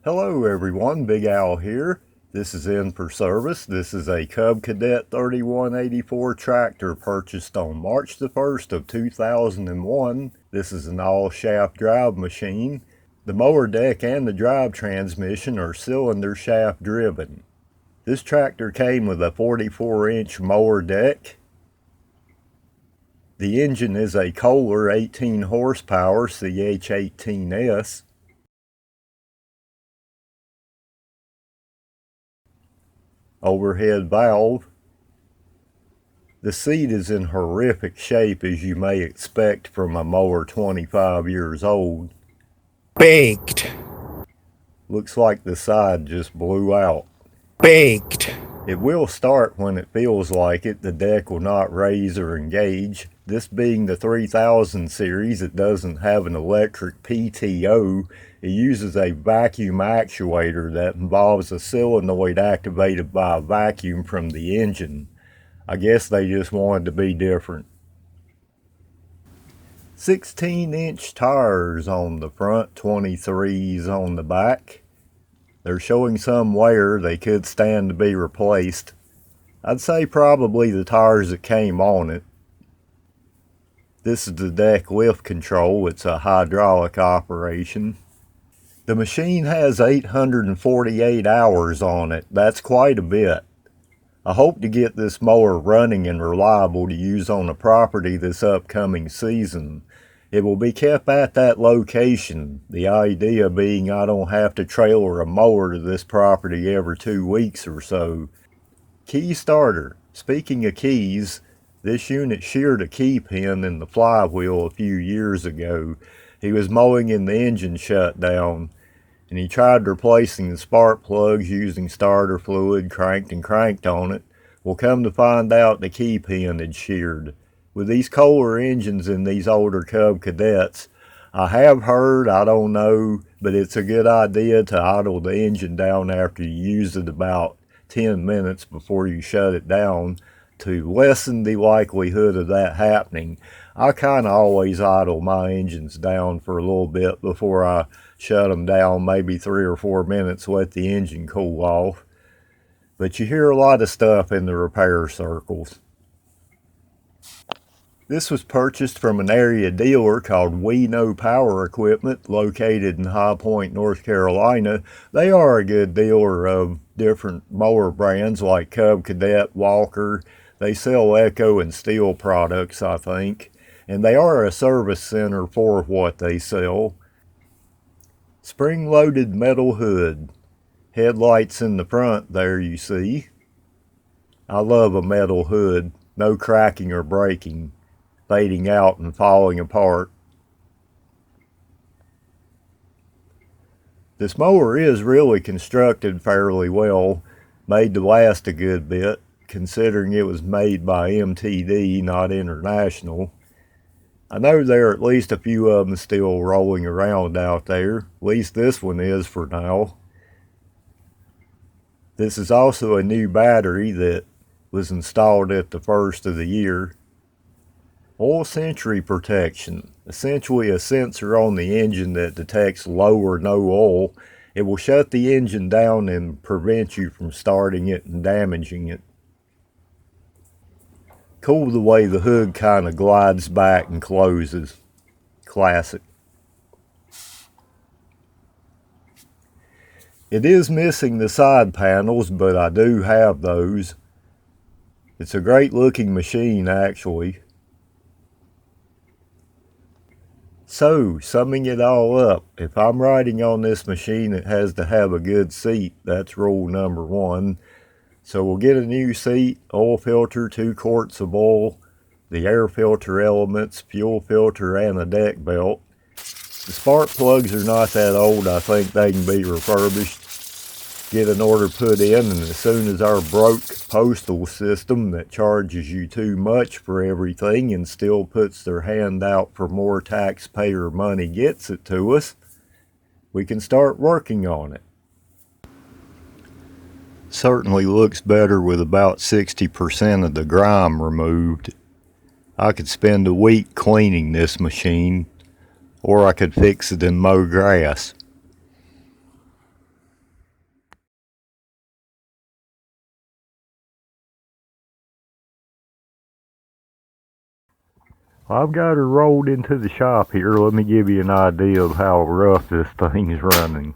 Hello everyone, Big Al here. This is in for service. This is a Cub Cadet 3184 tractor purchased on March the 1st of 2001. This is an all-shaft drive machine. The mower deck and the drive transmission are cylinder shaft driven. This tractor came with a 44-inch mower deck. The engine is a Kohler 18 horsepower CH18S. Overhead valve. The seat is in horrific shape, as you may expect from a mower 25 years old. Baked. Looks like the side just blew out. Baked. It will start when it feels like it. The deck will not raise or engage. This being the 3000 series, it doesn't have an electric PTO. It uses a vacuum actuator that involves a solenoid activated by a vacuum from the engine. I guess they just wanted to be different. 16-inch tires on the front, 23s on the back. They're showing some wear. They could stand to be replaced. I'd say probably the tires that came on it. This is the deck lift control. It's a hydraulic operation. The machine has 848 hours on it. That's quite a bit. I hope to get this mower running and reliable to use on the property this upcoming season. It will be kept at that location, the idea being I don't have to trailer a mower to this property every 2 weeks or so. Key starter. Speaking of keys, this unit sheared a key pin in the flywheel a few years ago. He was mowing and the engine shut down, and he tried replacing the spark plugs using starter fluid, cranked on it. Well, come to find out the key pin had sheared. With these Kohler engines in these older Cub Cadets, I have heard, I don't know, but it's a good idea to idle the engine down after you use it about 10 minutes before you shut it down to lessen the likelihood of that happening. I kind of always idle my engines down for a little bit before I shut them down, maybe 3 or 4 minutes, let the engine cool off. But you hear a lot of stuff in the repair circles. This was purchased from an area dealer called We Know Power Equipment, located in High Point, North Carolina. They are a good dealer of different mower brands like Cub Cadet, Walker. They sell Echo and Steel products, I think. And they are a service center for what they sell. Spring-loaded metal hood. Headlights in the front there, you see. I love a metal hood. No cracking or breaking, fading out and falling apart. This mower is really constructed fairly well, made to last a good bit, considering it was made by MTD, not International. I know there are at least a few of them still rolling around out there. At least this one is for now. This is also a new battery that was installed at the first of the year. Oil century protection, essentially a sensor on the engine that detects low or no oil. It will shut the engine down and prevent you from starting it and damaging it. Cool the way the hood kind of glides back and closes. Classic. It is missing the side panels, but I do have those. It's a great looking machine, actually. So, summing it all up, if I'm riding on this machine, it has to have a good seat. That's rule number 1. So we'll get a new seat, oil filter, 2 quarts of oil, the air filter elements, fuel filter, and a deck belt. The spark plugs are not that old. I think they can be refurbished. Get an order put in, and as soon as our broke postal system that charges you too much for everything and still puts their hand out for more taxpayer money gets it to us, we can start working on it. Certainly looks better with about 60% of the grime removed. I could spend a week cleaning this machine, or I could fix it and mow grass. I've got her rolled into the shop here. Let me give you an idea of how rough this thing's running.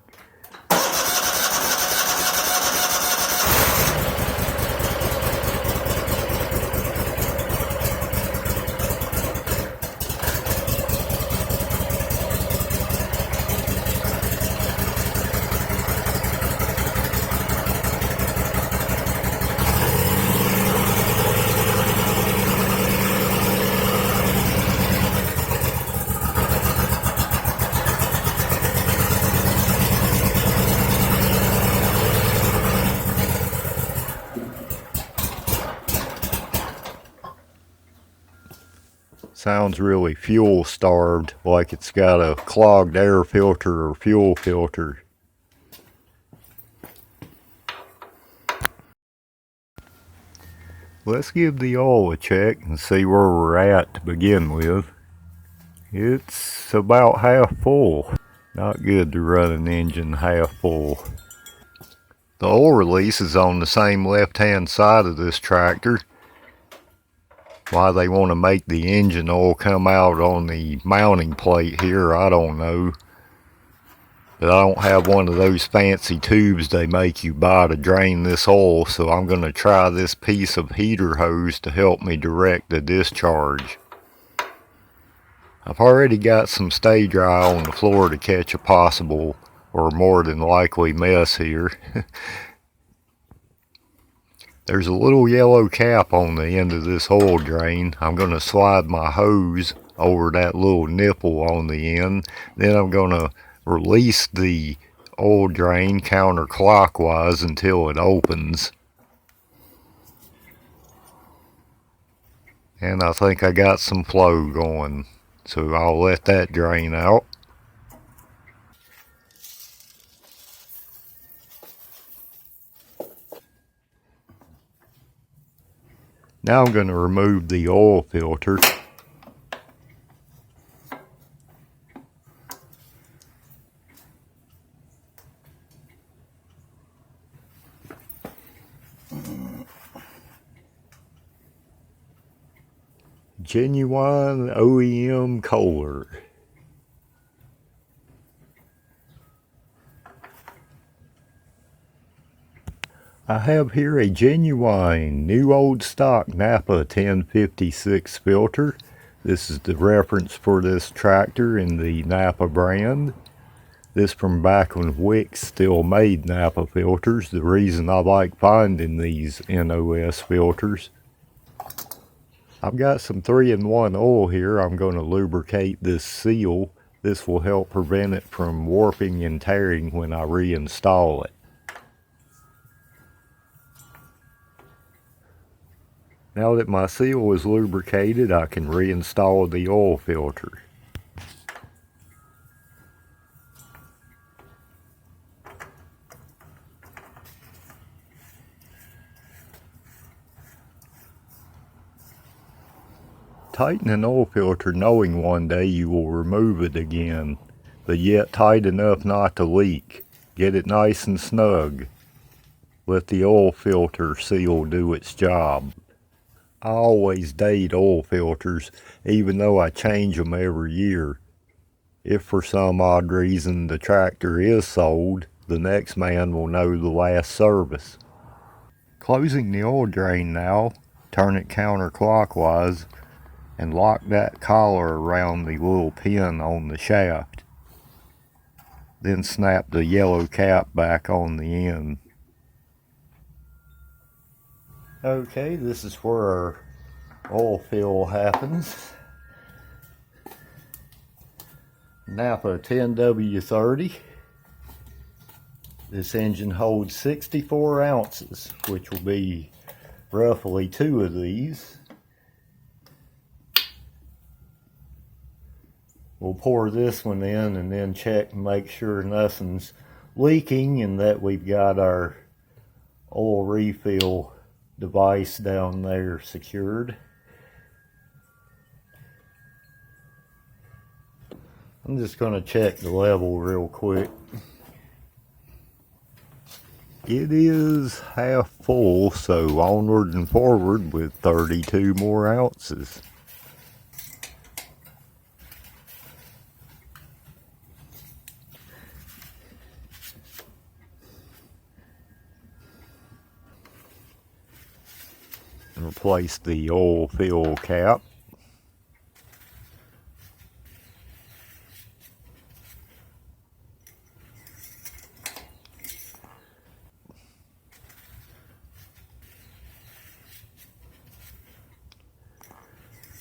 Sounds really fuel starved, like it's got a clogged air filter or fuel filter. Let's give the oil a check and see where we're at to begin with. It's about half full. Not good to run an engine half full. The oil release is on the same left-hand side of this tractor. Why they want to make the engine oil come out on the mounting plate here, I don't know. But I don't have one of those fancy tubes they make you buy to drain this oil, so I'm going to try this piece of heater hose to help me direct the discharge. I've already got some stay dry on the floor to catch a possible or more than likely mess here. There's a little yellow cap on the end of this oil drain. I'm going to slide my hose over that little nipple on the end. Then I'm going to release the oil drain counterclockwise until it opens. And I think I got some flow going, so I'll let that drain out. Now I'm going to remove the oil filter. Genuine OEM Kohler. I have here a genuine new old stock NAPA 1056 filter. This is the reference for this tractor in the NAPA brand. This from back when Wix still made NAPA filters. The reason I like finding these NOS filters. I've got some 3-in-1 oil here. I'm going to lubricate this seal. This will help prevent it from warping and tearing when I reinstall it. Now that my seal is lubricated, I can reinstall the oil filter. Tighten an oil filter knowing one day you will remove it again, but yet tight enough not to leak. Get it nice and snug. Let the oil filter seal do its job. I always date oil filters, even though I change them every year. If for some odd reason the tractor is sold, the next man will know the last service. Closing the oil drain now, turn it counterclockwise, and lock that collar around the little pin on the shaft. Then snap the yellow cap back on the end. Okay, this is where our oil fill happens. NAPA 10W30. This engine holds 64 ounces, which will be roughly 2 of these. We'll pour this one in and then check and make sure nothing's leaking and that we've got our oil refill device down there secured. I'm just going to check the level real quick. It is half full, so onward and forward with 32 more ounces. replace the oil fill cap.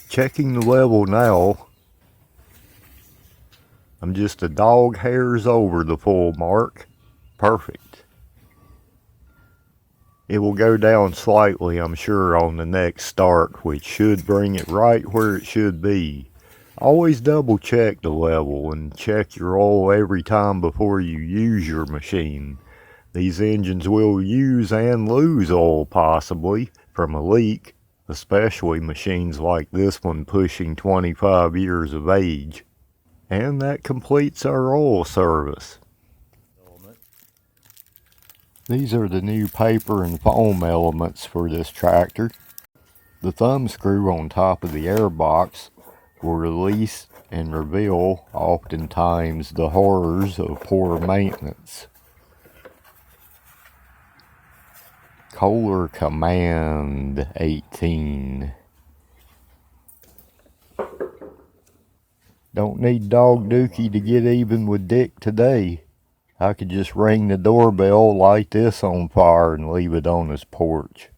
Checking the level now. I'm just a dog hairs over the full mark. Perfect. It will go down slightly, I'm sure, on the next start, which should bring it right where it should be. Always double check the level and check your oil every time before you use your machine. These engines will use and lose oil possibly from a leak, especially machines like this one pushing 25 years of age. And that completes our oil service. These are the new paper and foam elements for this tractor. The thumb screw on top of the air box will release and reveal oftentimes the horrors of poor maintenance. Kohler Command 18. Don't need Dog Dookie to get even with Dick today. I could just ring the doorbell, light this on fire, and leave it on his porch.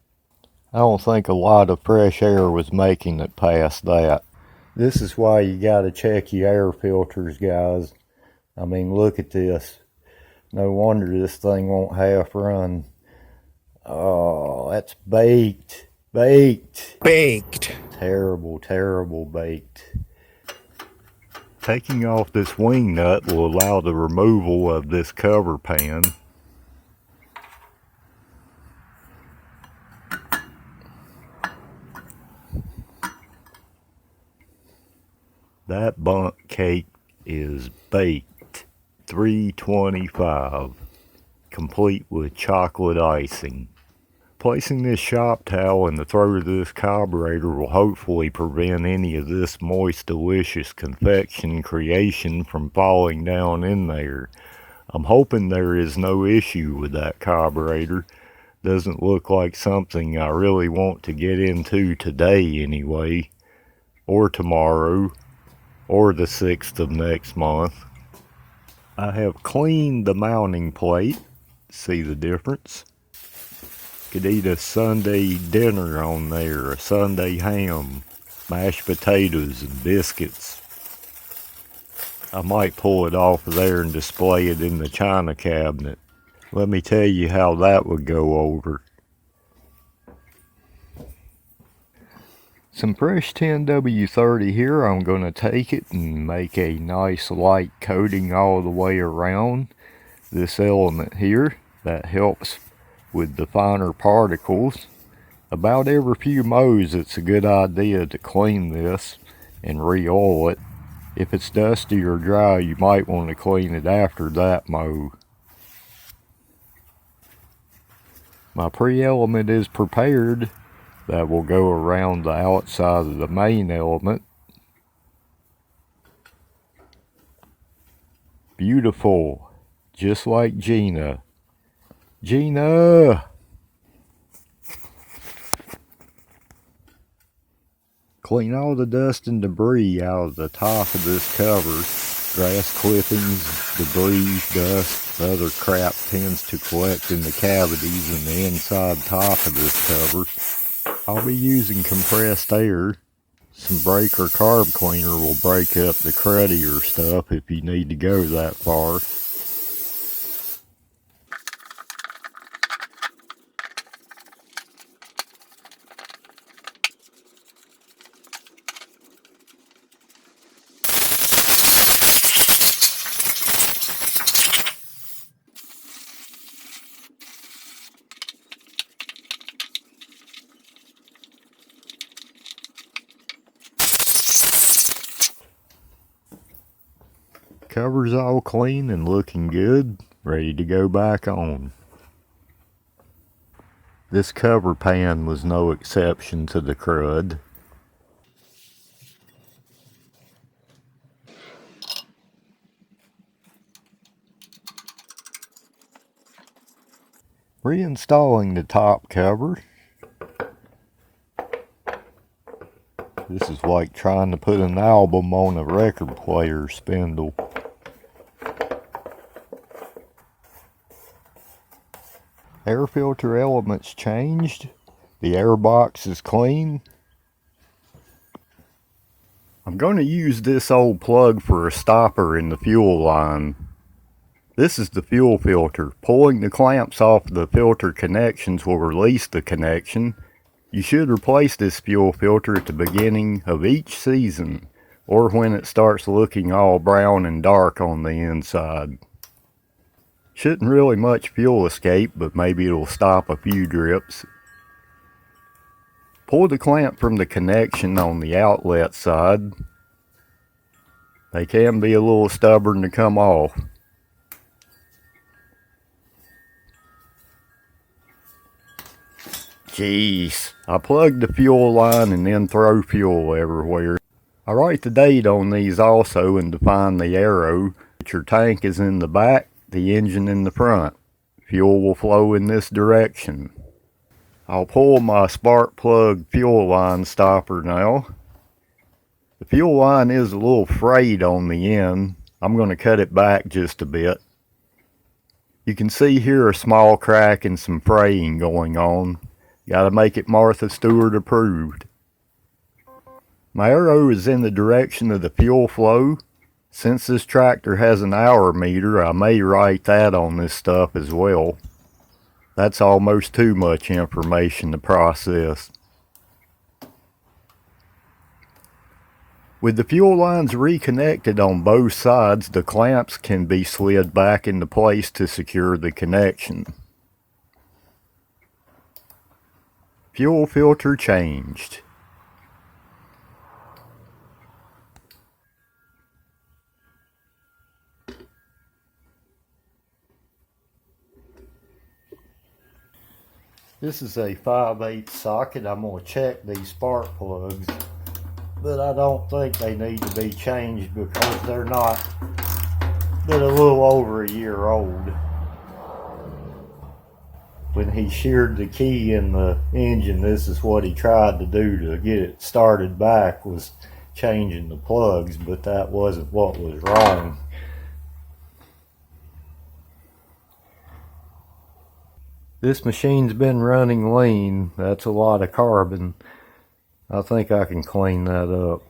I don't think a lot of fresh air was making it past that. This is why you gotta check your air filters, guys. I mean, look at this. No wonder this thing won't half run. Oh, that's baked. Baked. Baked. Terrible, terrible baked. Taking off this wing nut will allow the removal of this cover pan. That bunk cake is baked. $3.25, complete with chocolate icing. Placing this shop towel in the throat of this carburetor will hopefully prevent any of this moist, delicious confection creation from falling down in there. I'm hoping there is no issue with that carburetor. Doesn't look like something I really want to get into today anyway, or tomorrow, or the 6th of next month. I have cleaned the mounting plate. See the difference? Could eat a Sunday dinner on there, a Sunday ham, mashed potatoes and biscuits. I might pull it off of there and display it in the china cabinet. Let me tell you how that would go over. Some fresh 10W30 here. I'm going to take it and make a nice light coating all the way around this element here. That helps with the finer particles. About every few mows it's a good idea to clean this and re-oil it. If it's dusty or dry, you might want to clean it after that mow. My pre-element is prepared. That will go around the outside of the main element. Beautiful, just like Gina. Gina! Clean all the dust and debris out of the top of this cover. Grass clippings, debris, dust, other crap tends to collect in the cavities and the inside top of this cover. I'll be using compressed air. Some brake or carb cleaner will break up the cruddier stuff if you need to go that far. Cover's all clean and looking good, ready to go back on. This cover pan was no exception to the crud. Reinstalling the top cover. This is like trying to put an album on a record player spindle. Air filter elements changed. The air box is clean. I'm going to use this old plug for a stopper in the fuel line. This is the fuel filter. Pulling the clamps off the filter connections will release the connection. You should replace this fuel filter at the beginning of each season, or when it starts looking all brown and dark on the inside. Shouldn't really much fuel escape, but maybe it'll stop a few drips. Pull the clamp from the connection on the outlet side. They can be a little stubborn to come off. Jeez, I plugged the fuel line and then throw fuel everywhere. I write the date on these also and define the arrow. Your tank is in the back, the engine in the front. Fuel will flow in this direction. I'll pull my spark plug fuel line stopper now. The fuel line is a little frayed on the end. I'm going to cut it back just a bit. You can see here a small crack and some fraying going on. Gotta make it Martha Stewart approved. My arrow is in the direction of the fuel flow. Since this tractor has an hour meter, I may write that on this stuff as well. That's almost too much information to process. With the fuel lines reconnected on both sides, the clamps can be slid back into place to secure the connection. Fuel filter changed. This is a 5/8 socket. I'm going to check these spark plugs, but I don't think they need to be changed because they're not but a little over a year old. When he sheared the key in the engine, this is what he tried to do to get it started back, was changing the plugs, but that wasn't what was wrong. This machine's been running lean. That's a lot of carbon. I think I can clean that up.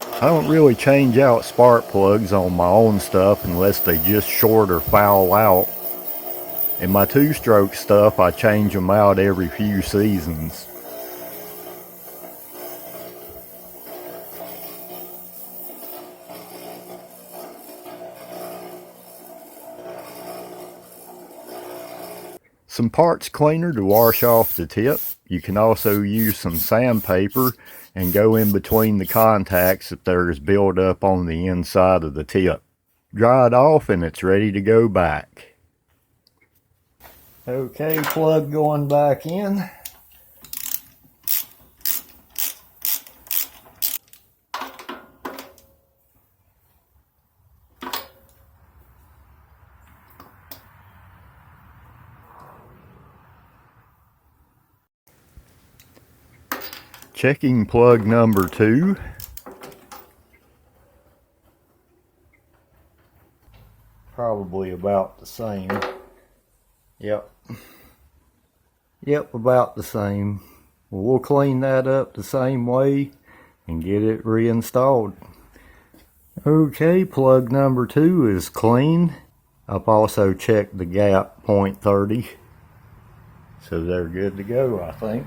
I don't really change out spark plugs on my own stuff unless they just short or foul out. In my two-stroke stuff, I change them out every few seasons. Some parts cleaner to wash off the tip. You can also use some sandpaper and go in between the contacts if there is buildup on the inside of the tip. Dry it off and it's ready to go back. Okay, plug going back in. Checking plug number 2. Probably about the same. Yep, about the same. Well, we'll clean that up the same way and get it reinstalled. Okay, plug number 2 is clean. I've also checked the gap 0.30. So they're good to go, I think.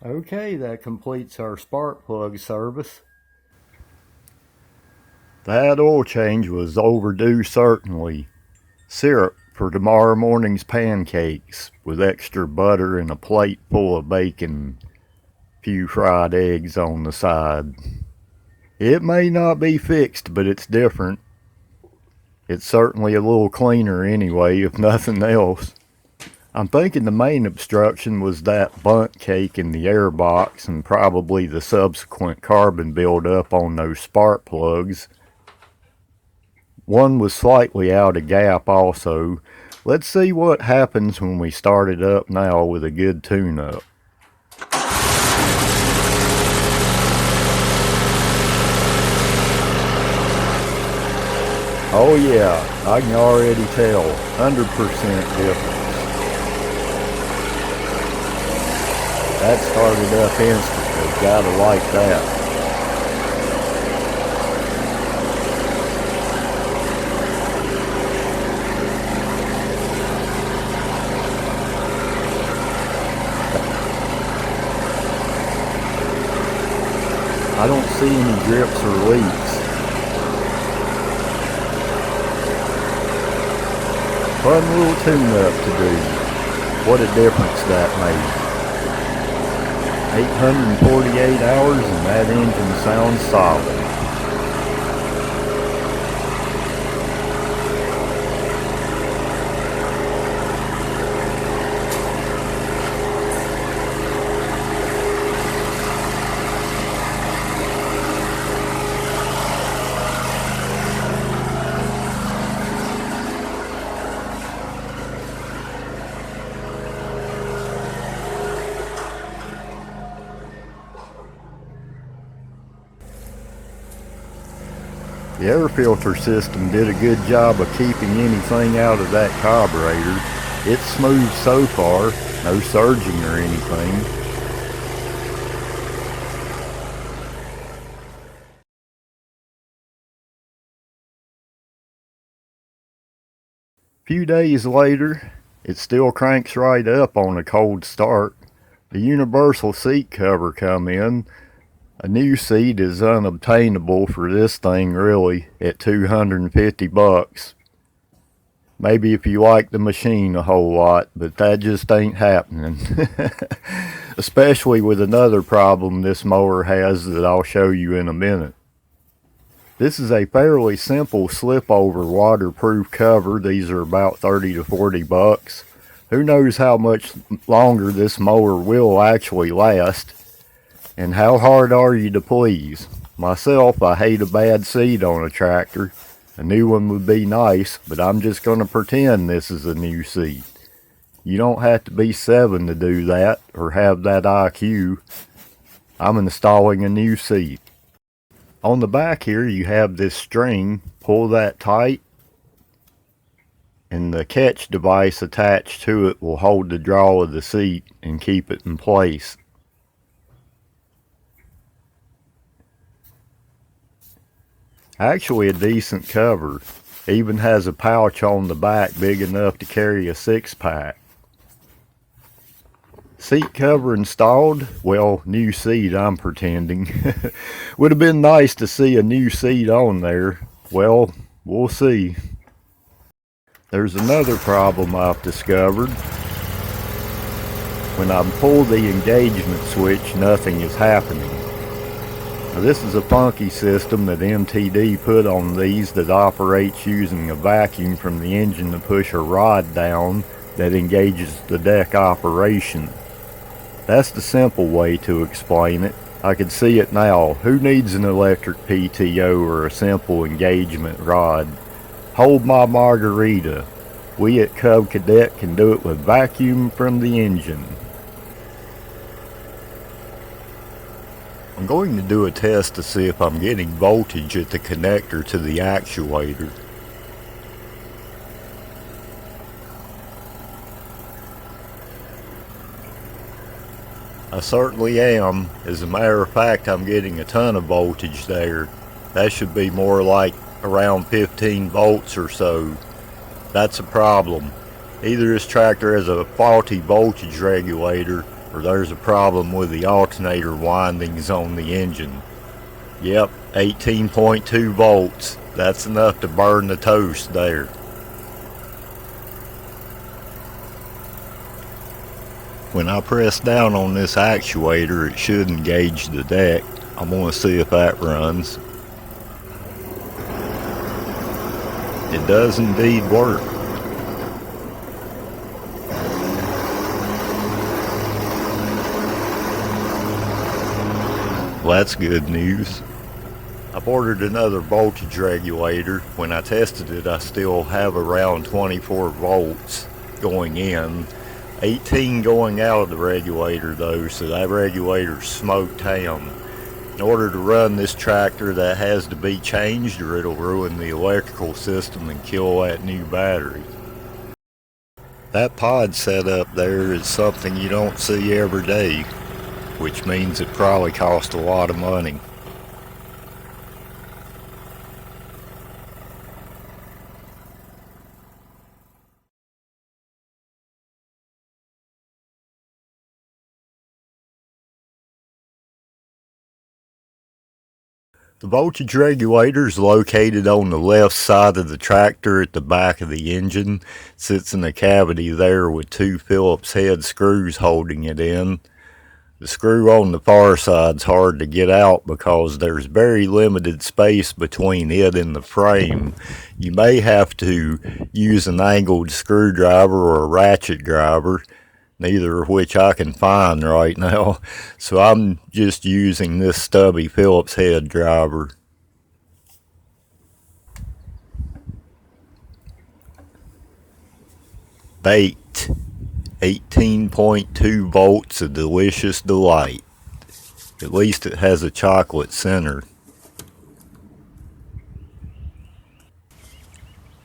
Okay, that completes our spark plug service. That oil change was overdue, certainly. Syrup for tomorrow morning's pancakes with extra butter and a plate full of bacon. Few fried eggs on the side. It may not be fixed, but it's different. It's certainly a little cleaner anyway, if nothing else. I'm thinking the main obstruction was that bundt cake in the air box and probably the subsequent carbon buildup on those spark plugs. One was slightly out of gap also. Let's see what happens when we start it up now with a good tune-up. Oh yeah, I can already tell, 100% difference. That started up instantly, gotta like that. I don't see any drips or leaks. Fun little tune-up to do. What a difference that made. 848 hours and that engine sounds solid. The air filter system did a good job of keeping anything out of that carburetor. It's smooth so far, no surging or anything. A few days later, it still cranks right up on a cold start. The universal seat cover come in. A new seat is unobtainable for this thing really at $250. Maybe if you like the machine a whole lot, but that just ain't happening. Especially with another problem this mower has that I'll show you in a minute. This is a fairly simple slip over waterproof cover. These are about 30 to 40 bucks. Who knows how much longer this mower will actually last. And how hard are you to please? Myself, I hate a bad seat on a tractor. A new one would be nice, but I'm just going to pretend this is a new seat. You don't have to be 7 to do that, or have that IQ. I'm installing a new seat. On the back here, you have this string. Pull that tight, and the catch device attached to it will hold the draw of the seat and keep it in place. Actually a decent cover. Even has a pouch on the back big enough to carry a 6-pack. Seat cover installed. Well, new seat I'm pretending. Would have been nice to see a new seat on there. Well, we'll see. There's another problem I've discovered. When I pull the engagement switch, nothing is happening. Now, this is a funky system that MTD put on these that operates using a vacuum from the engine to push a rod down that engages the deck operation. That's the simple way to explain it. I can see it now. Who needs an electric PTO or a simple engagement rod? Hold my margarita. We at Cub Cadet can do it with vacuum from the engine. I'm going to do a test to see if I'm getting voltage at the connector to the actuator. I certainly am. As a matter of fact, I'm getting a ton of voltage there. That should be more like around 15 volts or so. That's a problem. Either this tractor has a faulty voltage regulator, or there's a problem with the alternator windings on the engine. Yep, 18.2 volts. That's enough to burn the toast there. When I press down on this actuator, it should engage the deck. I'm going to see if that runs. It does indeed work. Well, that's good news. I've ordered another voltage regulator. When I tested it, I still have around 24 volts going in, 18 going out of the regulator though, so that regulator's smoked down. In order to run this tractor, that has to be changed or it'll ruin the electrical system and kill that new battery. That pod setup there is something you don't see every day, which means it probably cost a lot of money. The voltage regulator is located on the left side of the tractor at the back of the engine. It sits in a cavity there with two Phillips head screws holding it in. The screw on the far side is hard to get out because there's very limited space between it and the frame. You may have to use an angled screwdriver or a ratchet driver, neither of which I can find right now, so I'm just using this stubby Phillips head driver. Baked, 18.2 volts, a delicious delight. At least it has a chocolate center.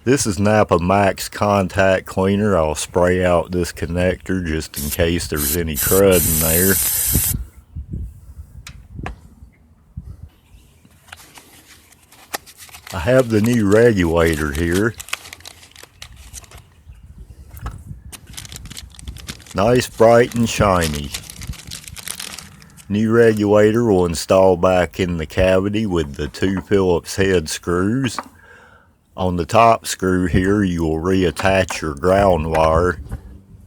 This is NAPA Max contact cleaner. I'll spray out this connector just in case there's any crud in there. I have the new regulator here. Nice, bright and shiny. New regulator will install back in the cavity with the two Phillips head screws. On the top screw here, you will reattach your ground wire.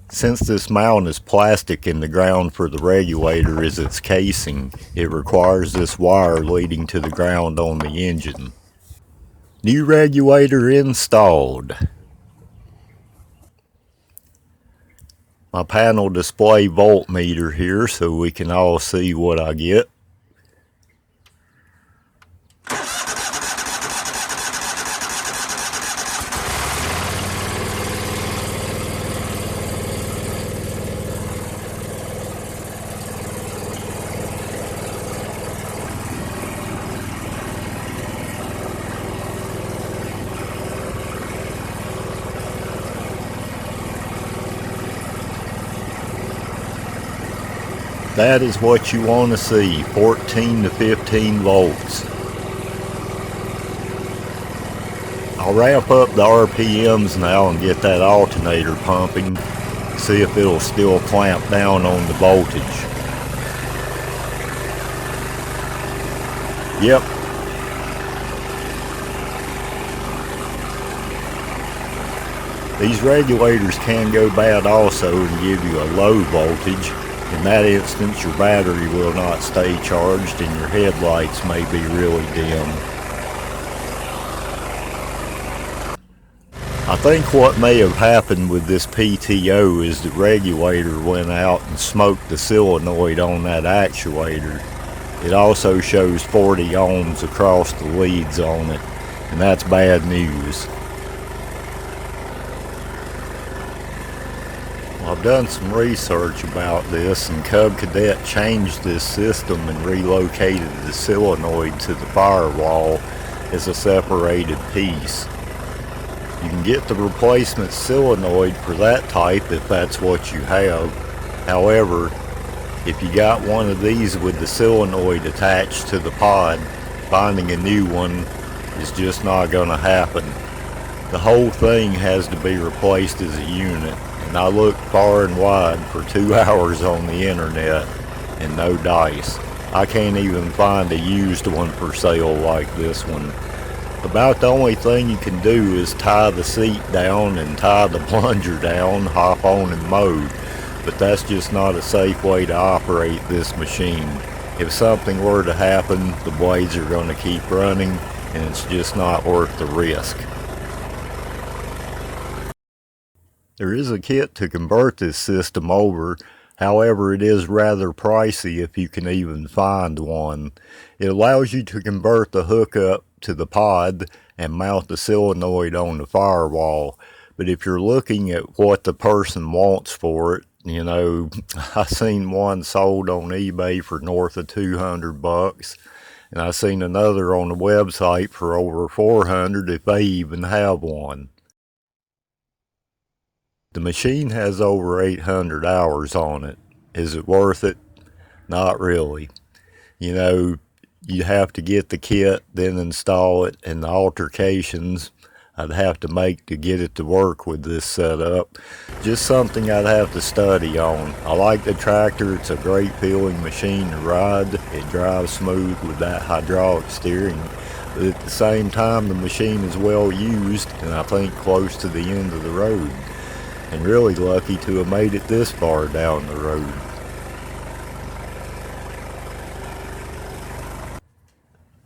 Since this mount is plastic and the ground for the regulator is its casing, it requires this wire leading to the ground on the engine. New regulator installed. My panel display voltmeter here so we can all see what I get. That is what you want to see, 14 to 15 volts. I'll ramp up the RPMs now and get that alternator pumping, see if it'll still clamp down on the voltage. Yep. These regulators can go bad also and give you a low voltage. In that instance, your battery will not stay charged and your headlights may be really dim. I think what may have happened with this PTO is the regulator went out and smoked the solenoid on that actuator. It also shows 40 ohms across the leads on it, and that's bad news. I've done some research about this, and Cub Cadet changed this system and relocated the solenoid to the firewall as a separated piece. You can get the replacement solenoid for that type if that's what you have. However, if you got one of these with the solenoid attached to the pod, finding a new one is just not going to happen. The whole thing has to be replaced as a unit. And I looked far and wide for 2 hours on the internet and no dice. I can't even find a used one for sale like this one. About the only thing you can do is tie the seat down and tie the plunger down, hop on and mode. But that's just not a safe way to operate this machine. If something were to happen, the blades are going to keep running and it's just not worth the risk. There is a kit to convert this system over, however it is rather pricey if you can even find one. It allows you to convert the hookup to the pod and mount the solenoid on the firewall. But if you're looking at what the person wants for it, you know, I seen one sold on eBay for north of $200, and I seen another on the website for over $400 if they even have one. The machine has over 800 hours on it. Is it worth it? Not really. You know, you have to get the kit, then install it, and the altercations I'd have to make to get it to work with this setup. Just something I'd have to study on. I like the tractor. It's a great feeling machine to ride. It drives smooth with that hydraulic steering. But at the same time, the machine is well used and I think close to the end of the road. And really lucky to have made it this far down the road.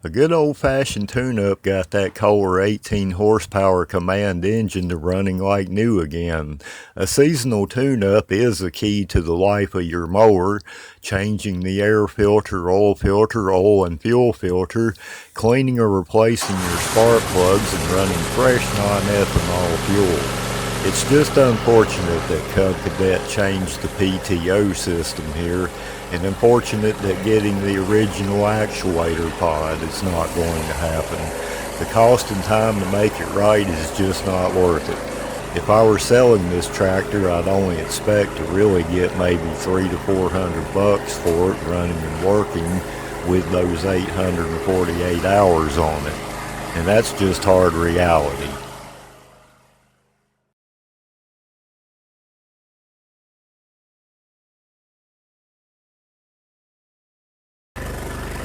A good old-fashioned tune-up got that Kohler 18 horsepower command engine to running like new again. A seasonal tune-up is the key to the life of your mower, changing the air filter, oil and fuel filter, cleaning or replacing your spark plugs, and running fresh non-ethanol fuel. It's just unfortunate that Cub Cadet changed the PTO system here, and unfortunate that getting the original actuator pod is not going to happen. The cost and time to make it right is just not worth it. If I were selling this tractor, I'd only expect to really get maybe $300 to $400 for it running and working with those 848 hours on it. And that's just hard reality.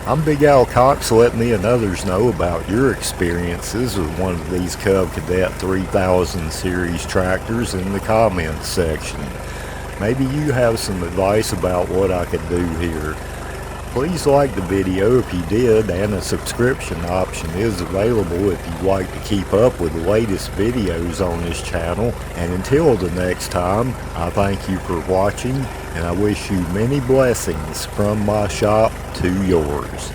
I'm Big Al Cox. Let me and others know about your experiences with one of these Cub Cadet 3000 series tractors in the comments section. Maybe you have some advice about what I could do here. Please like the video if you did, and a subscription option is available if you'd like to keep up with the latest videos on this channel. And until the next time, I thank you for watching, and I wish you many blessings from my shop to yours.